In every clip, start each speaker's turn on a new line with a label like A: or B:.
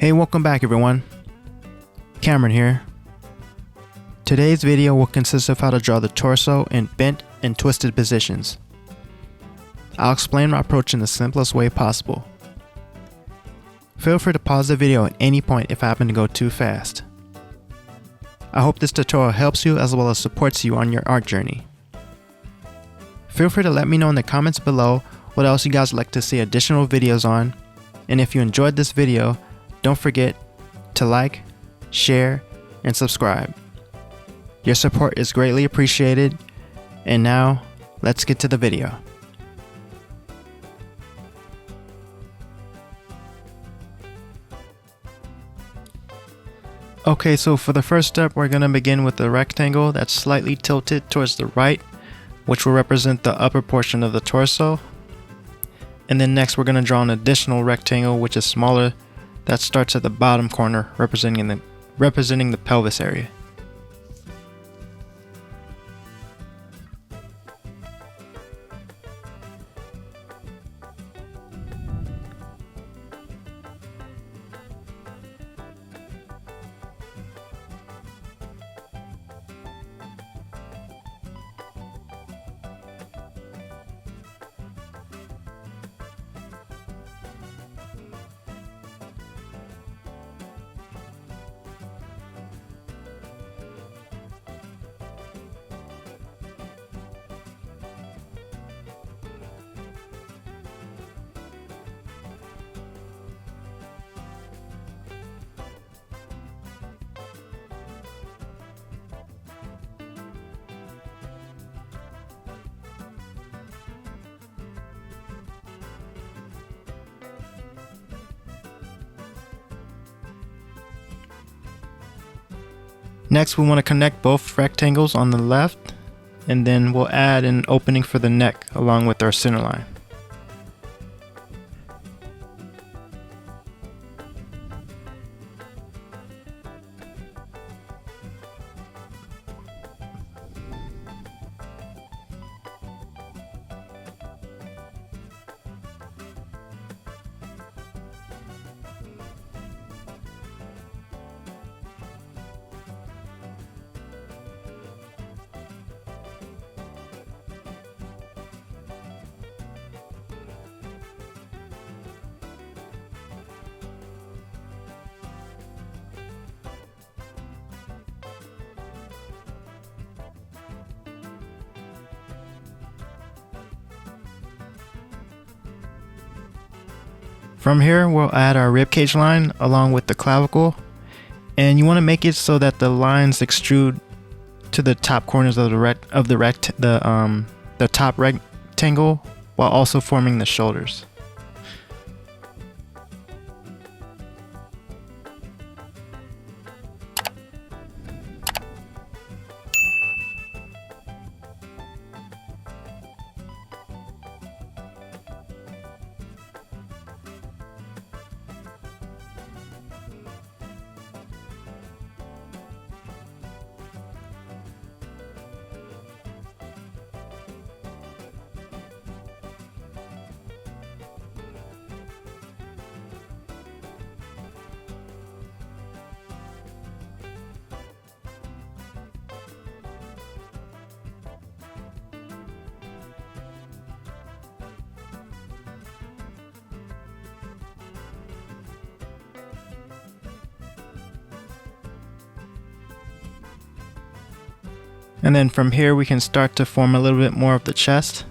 A: Hey, welcome back everyone. Cameron here. Today's video will consist of how to draw the torso in bent and twisted positions. I'll explain my approach in the simplest way possible. Feel free to pause the video at any point if I happen to go too fast. I hope this tutorial helps you as well as supports you on your art journey. Feel free to let me know in the comments below what else you guys would like to see additional videos on, and if you enjoyed this video, don't forget to like, share, and subscribe. Your support is greatly appreciated, and now let's get to the video. Okay, so for the first step, we're going to begin with a rectangle that's slightly tilted towards the right, which will represent the upper portion of the torso. And then next we're going to draw an additional rectangle which is smaller that starts at the bottom corner, representing the pelvis area. Next, we want to connect both rectangles on the left, and then we'll add an opening for the neck along with our center line. From here, we'll add our ribcage line along with the clavicle, and you want to make it so that the lines extrude to the top corners of the top rectangle while also forming the shoulders. And then from here we can start to form a little bit more of the chest.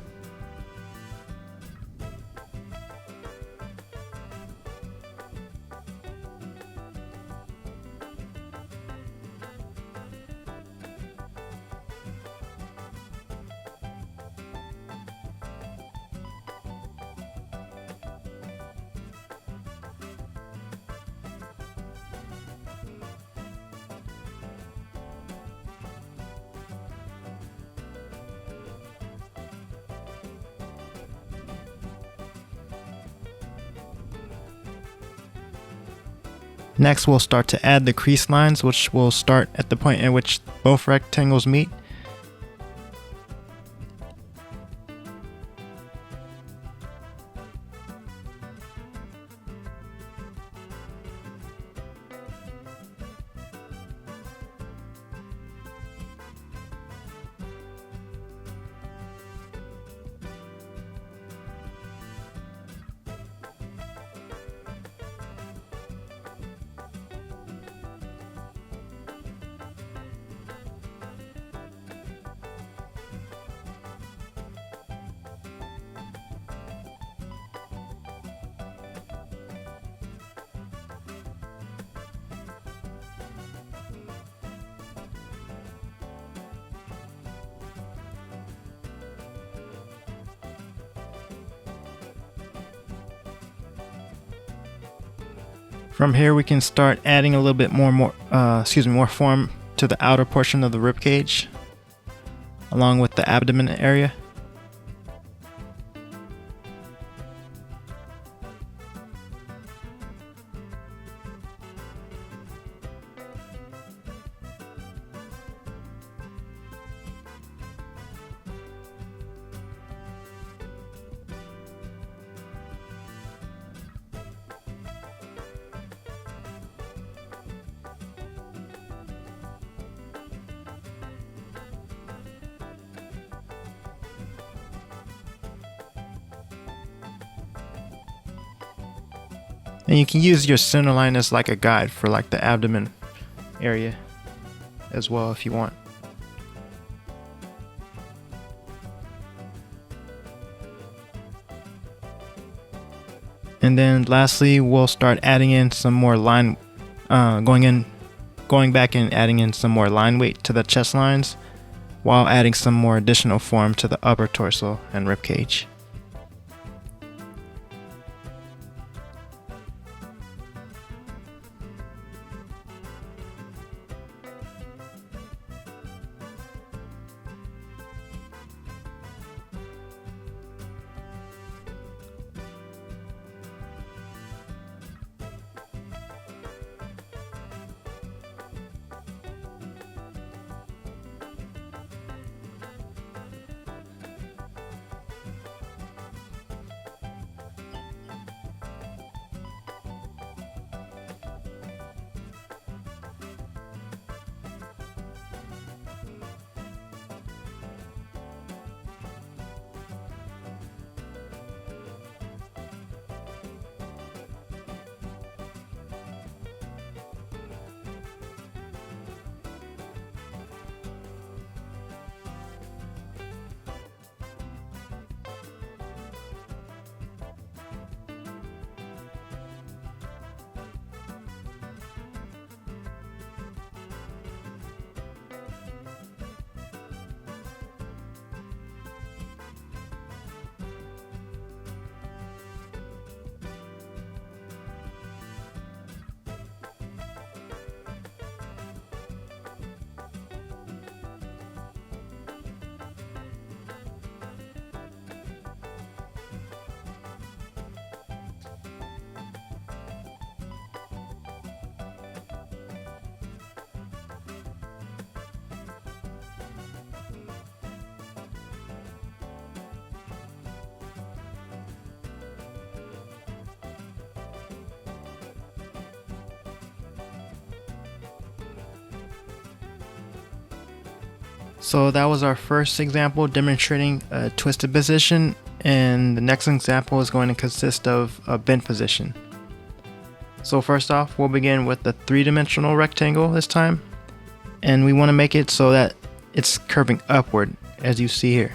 A: Next, we'll start to add the crease lines, which will start at the point at which both rectangles meet. From here we can start adding a little bit more form to the outer portion of the rib cage, along with the abdomen area. And you can use your center line as like a guide for like the abdomen area as well if you want. And then lastly, we'll start adding in some more line, going back and adding in some more line weight to the chest lines, while adding some more additional form to the upper torso and rib cage. So that was our first example demonstrating a twisted position, and the next example is going to consist of a bent position. So first off, we'll begin with the three-dimensional rectangle this time, and we want to make it so that it's curving upward, as you see here.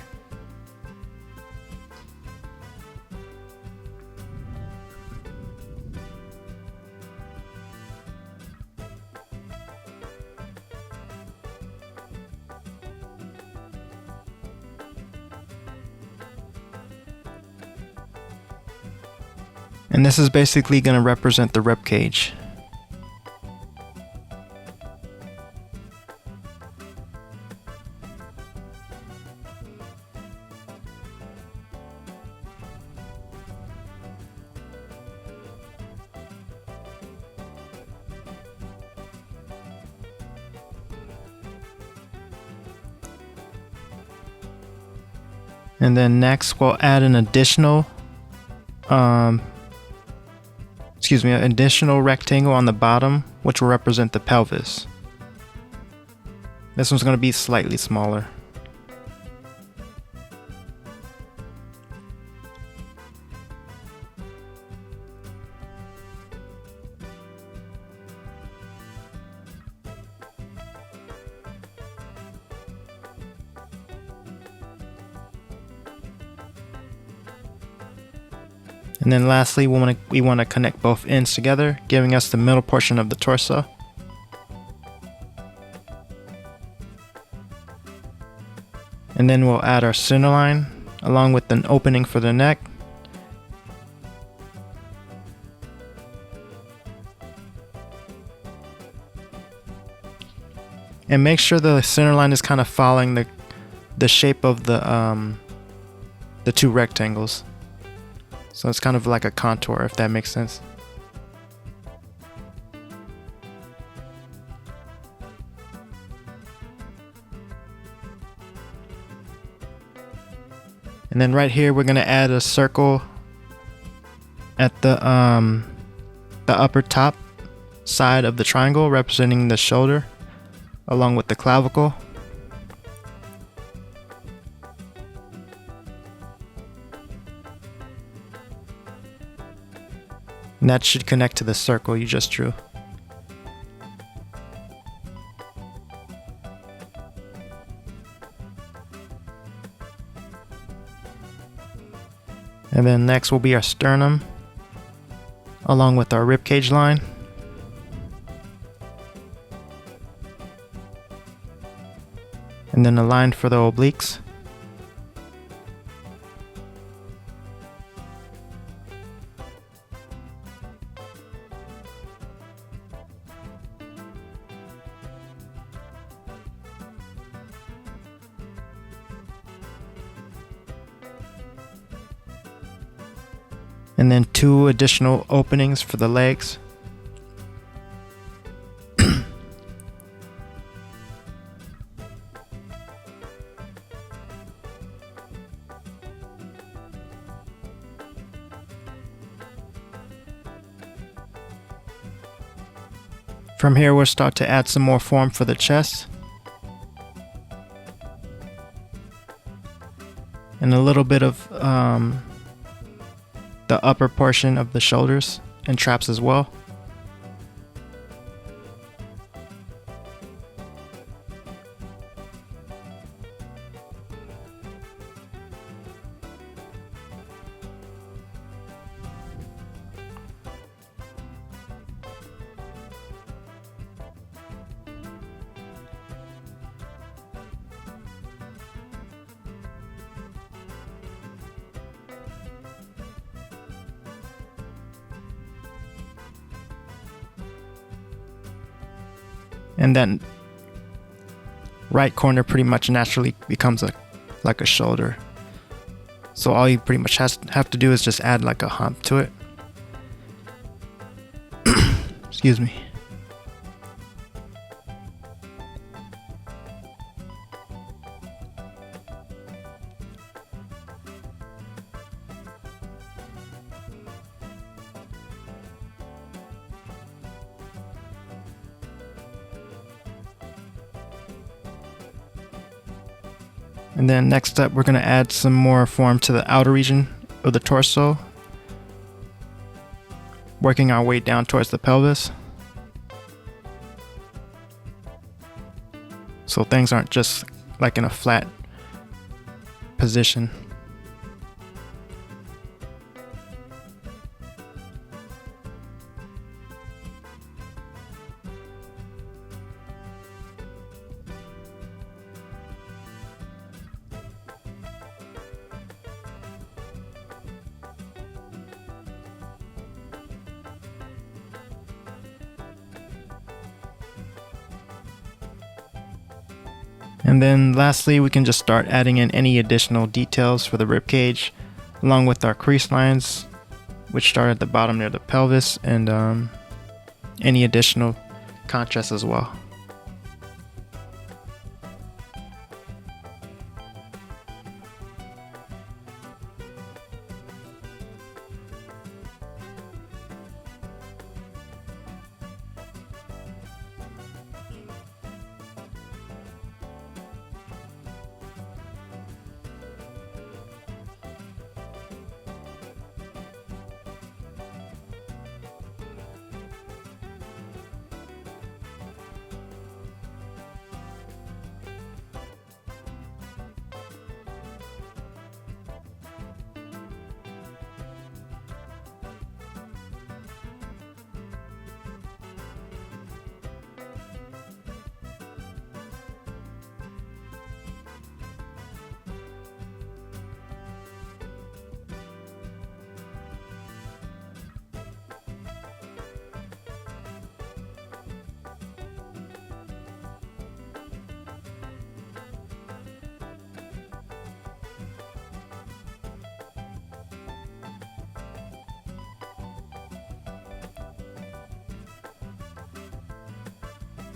A: And this is basically going to represent the rib cage. And then next we'll add an additional additional rectangle on the bottom, which will represent the pelvis. This one's going to be slightly smaller. And then lastly, we want to connect both ends together, giving us the middle portion of the torso. And then we'll add our center line along with an opening for the neck. And make sure the center line is kind of following the shape of the two rectangles. So it's kind of like a contour, if that makes sense. And then right here, we're gonna add a circle at the upper top side of the triangle, representing the shoulder, along with the clavicle. And that should connect to the circle you just drew. And then next will be our sternum, along with our ribcage line. And then a line for the obliques. And then 2 additional openings for the legs. From here, we'll start to add some more form for the chest. And a little bit of the upper portion of the shoulders and traps as well. And then right corner pretty much naturally becomes like a shoulder. So all you pretty much have to do is just add like a hump to it. Excuse me. And then next up, we're going to add some more form to the outer region of the torso, working our way down towards the pelvis. So things aren't just like in a flat position. And then lastly, we can just start adding in any additional details for the rib cage, along with our crease lines, which start at the bottom near the pelvis, and any additional contrast as well.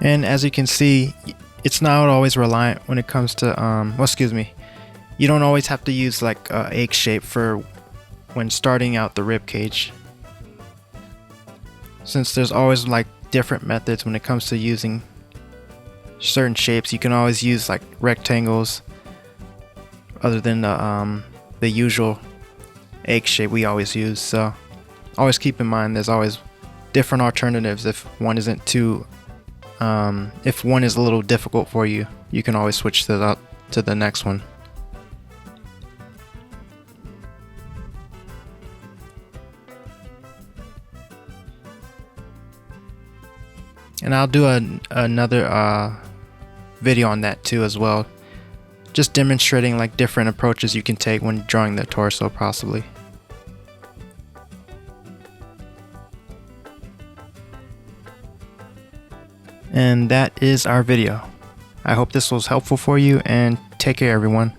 A: And as you can see, it's not always reliant when it comes to you don't always have to use like a egg shape for when starting out the rib cage, since there's always like different methods when it comes to using certain shapes. You can always use like rectangles other than the usual egg shape we always use. So always keep in mind there's always different alternatives. If one is a little difficult for you, you can always switch to the next one. And I'll do another video on that too as well, just demonstrating like different approaches you can take when drawing the torso possibly. And that is our video. I hope this was helpful for you, and take care everyone.